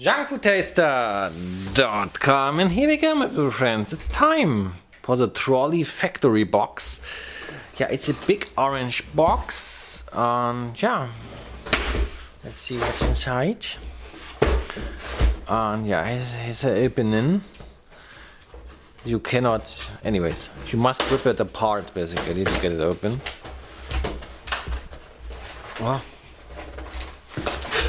junkfoodtaster.com, and here we go, my little friends. It's time for the Trolli Factory Box. Yeah, it's a big orange box, and yeah, let's see what's inside. And yeah, here's an opening. You cannot, anyways, you must rip it apart basically to get it open. Well,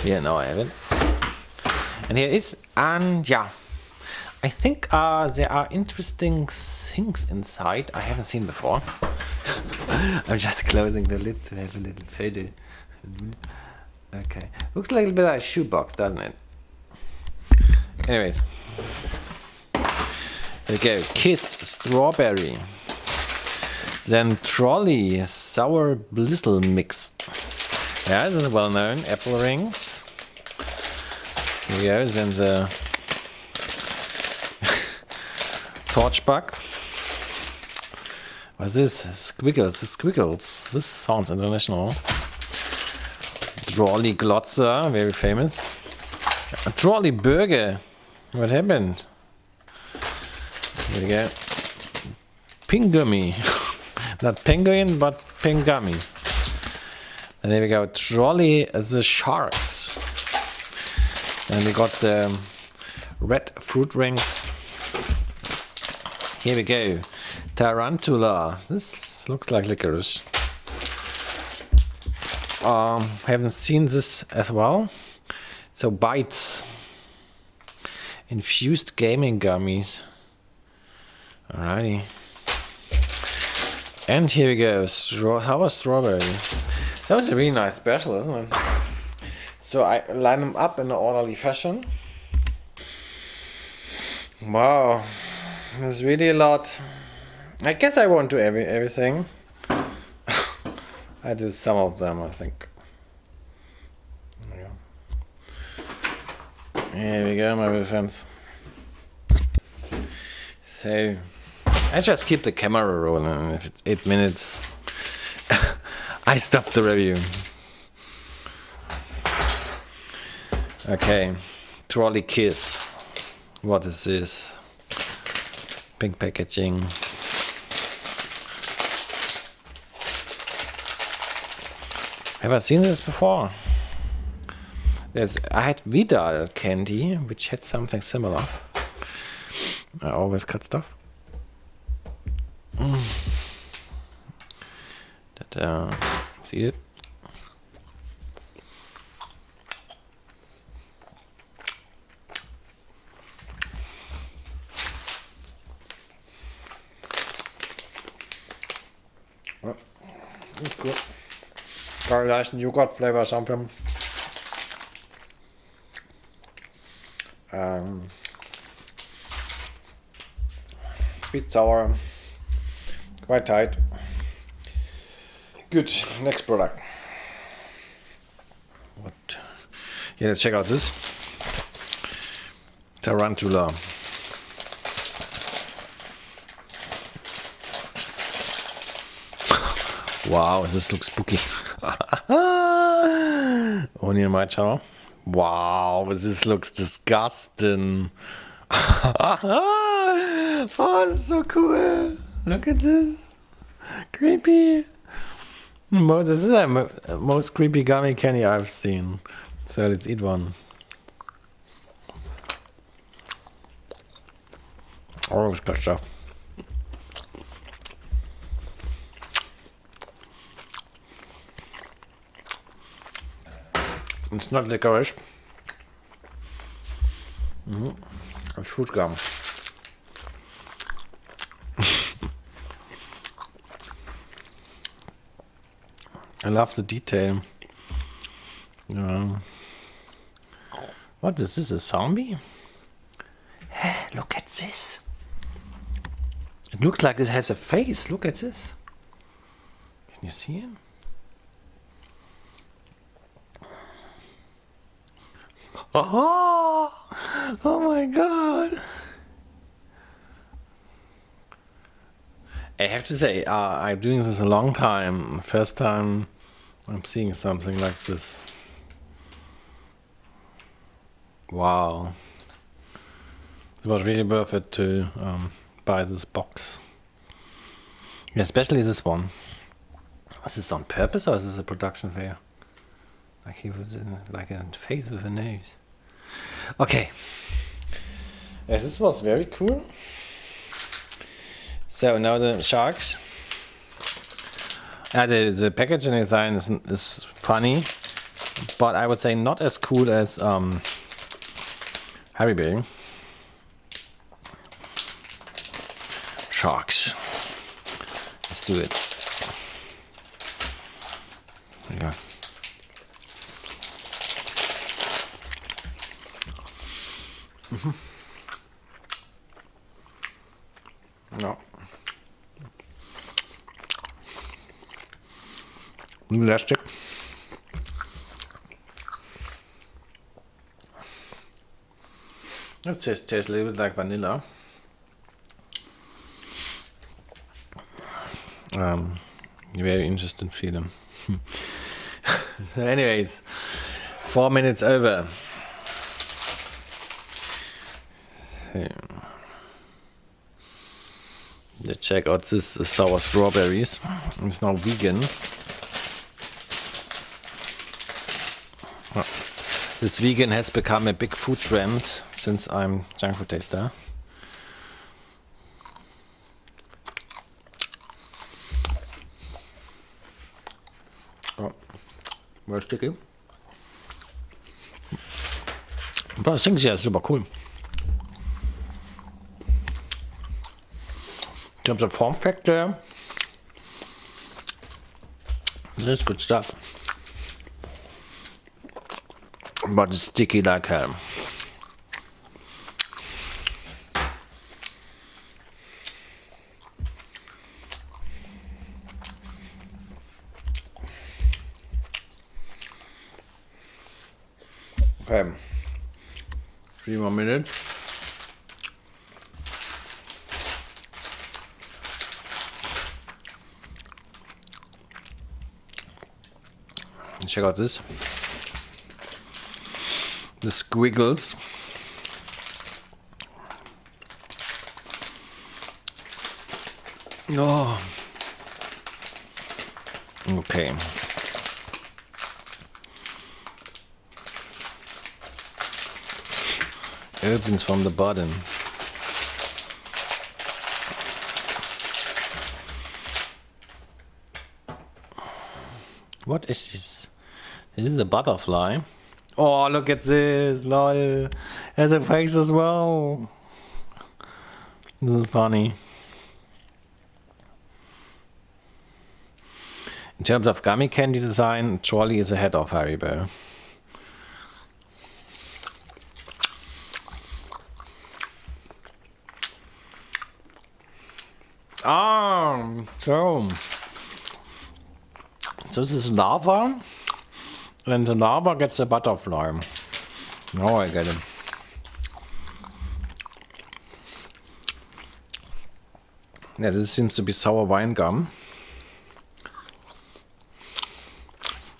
yeah, now I have it. And here is, and yeah, I think there are interesting things inside I haven't seen before. I'm just closing the lid to have a little photo. Okay, looks like a little bit like a shoebox, doesn't it? Anyways, here we go. Kiss strawberry. Then Trolli sour blistle mix. Yeah, this is well known. Apple rings. Here we go. Then the torch bug. What's this? Squiggles. Squiggles. This sounds international. Trolli Glotzer, very famous. Trolli Burger. What happened? Here we go. Pink gummy. Not penguin, but pink gummy. And there we go. Trolli the sharks. And we got the red fruit rings. Here we go. Tarantula. This looks like licorice. Haven't seen this as well. So bites. Infused gaming gummies. Alrighty. And here we go. Sour strawberry. That was a really nice special, isn't it? So I line them up in an orderly fashion. Wow. There's really a lot. I guess I won't do everything. I do some of them, I think. Here we go, my little friends. So, I just keep the camera rolling. If it's 8 minutes, I stop the review. Okay, Trolli Kiss. What is this? Pink packaging. Have I seen this before? I had Vidal candy, which had something similar. I always cut stuff. See it? Oh, it's good. Very nice yogurt flavor, something. Sweet, sour, quite tight. Good, next product. What? Yeah, let's check out this. Tarantula. Wow, this looks spooky. Only in my channel. Wow, this looks disgusting. Oh, this is so cool. Look at this. Creepy. This is the most creepy gummy candy I've seen. So let's eat one. Oh, it's good stuff. It's not licorice. It's fruit gum. I love the detail. What is this? A zombie? Hey, look at this. It looks like this has a face. Look at this. Can you see him? Oh, oh my god. I have to say, I'm doing this a long time. First time I'm seeing something like this. Wow. It was really worth it to buy this box. Yeah, especially this one. Is this on purpose or is this a production fair? Like he was in like a face with a nose. Okay. Yes, this was very cool. So now the sharks. The packaging design is funny, but I would say not as cool as Haribo. Sharks. Let's do it. Yeah. No. Elastic. It tastes a little bit like vanilla. Very interesting feeling. Anyways, 4 minutes over. So, let's check out this sour strawberries. It's now vegan. Oh, this vegan has become a big food trend since I'm junk food taster. Oh, very sticky. But I think yeah, super cool. In terms of form factor, this is good stuff. But it's sticky like hell. Okay, 3 more minutes. Check out this. The squiggles. Oh. Okay. Opens from the bottom. What is this? This is a butterfly. Oh, look at this, lol. Has a face as well. This is funny. In terms of gummy candy design, Trolli is ahead of Haribo. So this is lava, and the lava gets the butterfly. Now I get it. Yeah, this seems to be sour wine gum.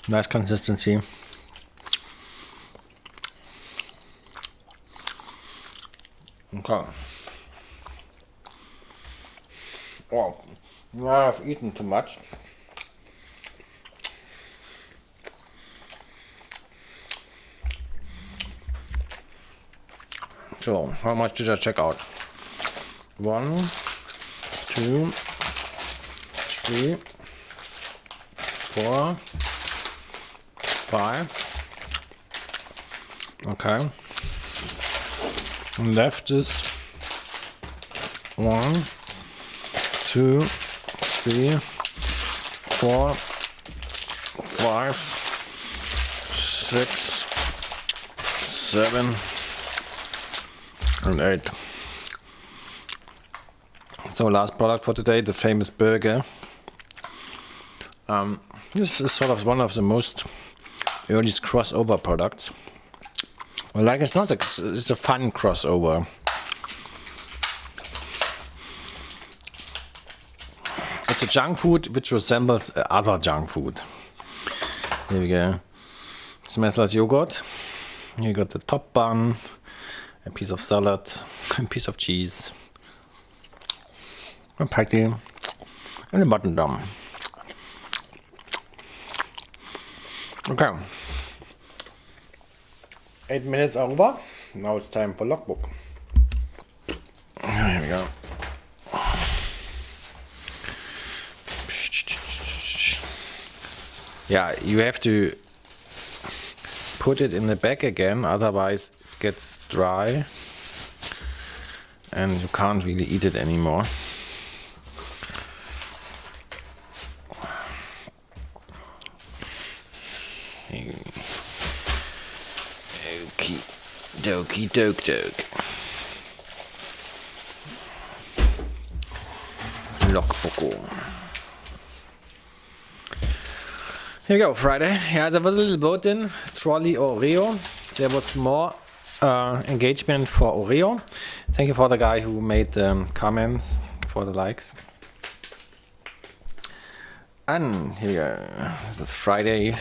Nice consistency. Okay. Oh, now I've eaten too much. So, how much did I check out? 1, 2, 3, 4, 5. Okay. And left is 1, 2, 3, 4, 5, 6, 7, and 8. So last product for today, the famous burger. This is sort of one of the most earliest crossover products. Well, like it's not it's a fun crossover. It's a junk food which resembles other junk food. Here we go. Smells like yogurt. You got the top bun, a piece of salad, a piece of cheese, a patty, and the button down. Okay. 8 minutes are over. Now it's time for logbook. Here we go. Yeah, you have to put it in the bag again, otherwise it gets dry and you can't really eat it anymore. Okie dokie doke. Logbook. Here we go, Friday. Yeah, there was a little vote in Trolli Oreo. There was more engagement for Oreo. Thank you for the guy who made the comments, for the likes. And here we go. This is Friday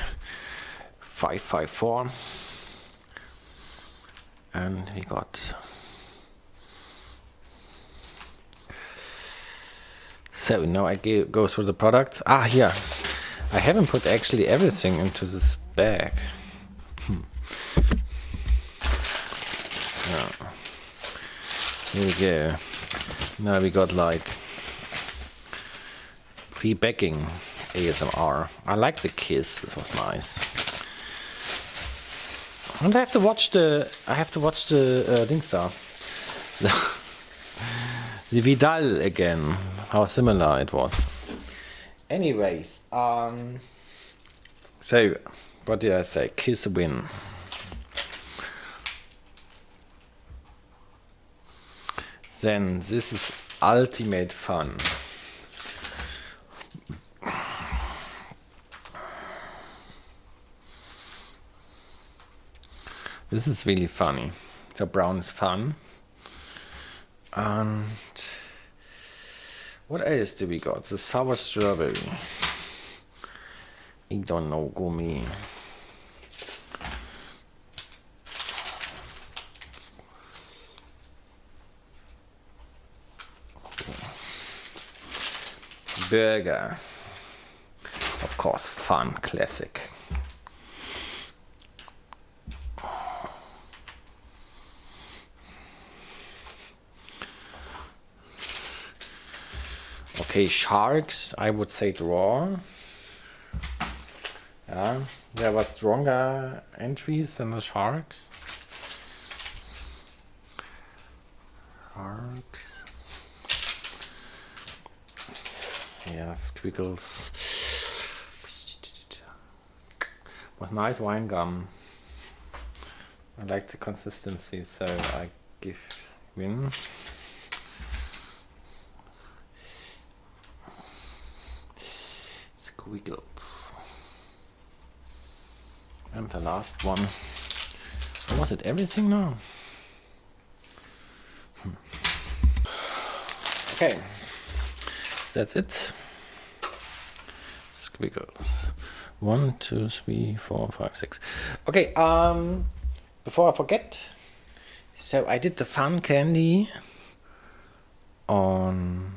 554. And we got... So now I go through the products. Ah, here. I haven't put actually everything into this bag. Yeah. Here we go. Now we got like pre-baking ASMR. I like the kiss. This was nice. And I have to watch the Dingstar. The Vidal again. How similar it was. Anyways, so what did I say? Kiss win. Then this is ultimate fun. This is really funny. So brown is fun. And what else do we got? The sour strawberry. I don't know, gummy. Burger. Of course, fun, classic. Okay, sharks, I would say draw. Yeah, there were stronger entries than the sharks. Sharks. Yeah, squiggles. Was nice wine gum. I like the consistency, so I give win. Squiggles. And the last one. Was it everything now? Okay. So that's it. Squiggles. 1, 2, 3, 4, 5, 6. Okay, before I forget, so I did the fun candy on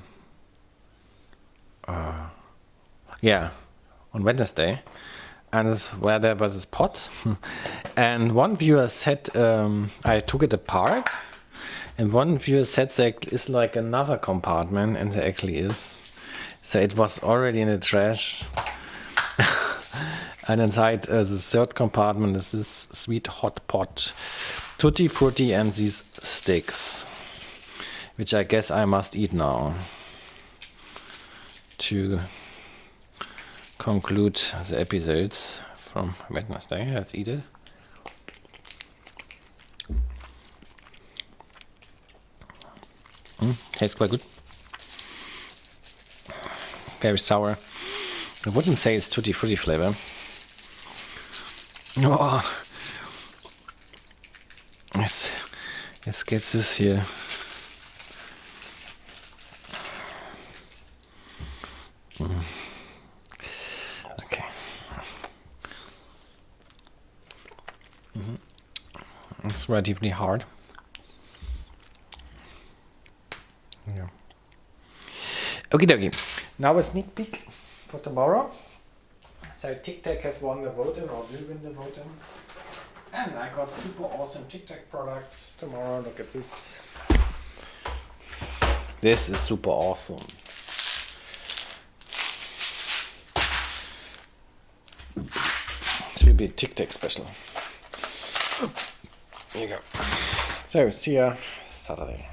on Wednesday, and this where there was this pot and one viewer said I took it apart, and one viewer said there is like another compartment, and there actually is. So it was already in the trash. And inside the third compartment is this sweet hot pot, tutti frutti, and these sticks, which I guess I must eat now to conclude the episodes from Wednesday. Let's eat it. Tastes quite good. Very sour. I wouldn't say it's tutti frutti flavor. Oh, let's get this here. Okay. It's relatively hard. Yeah. Okie dokie. Now a sneak peek for tomorrow. So Tic Tac has won the voting, or will win the voting. And I got super awesome Tic Tac products tomorrow. Look at this. This is super awesome. This will be a Tic Tac special. Here you go. So, see ya Saturday.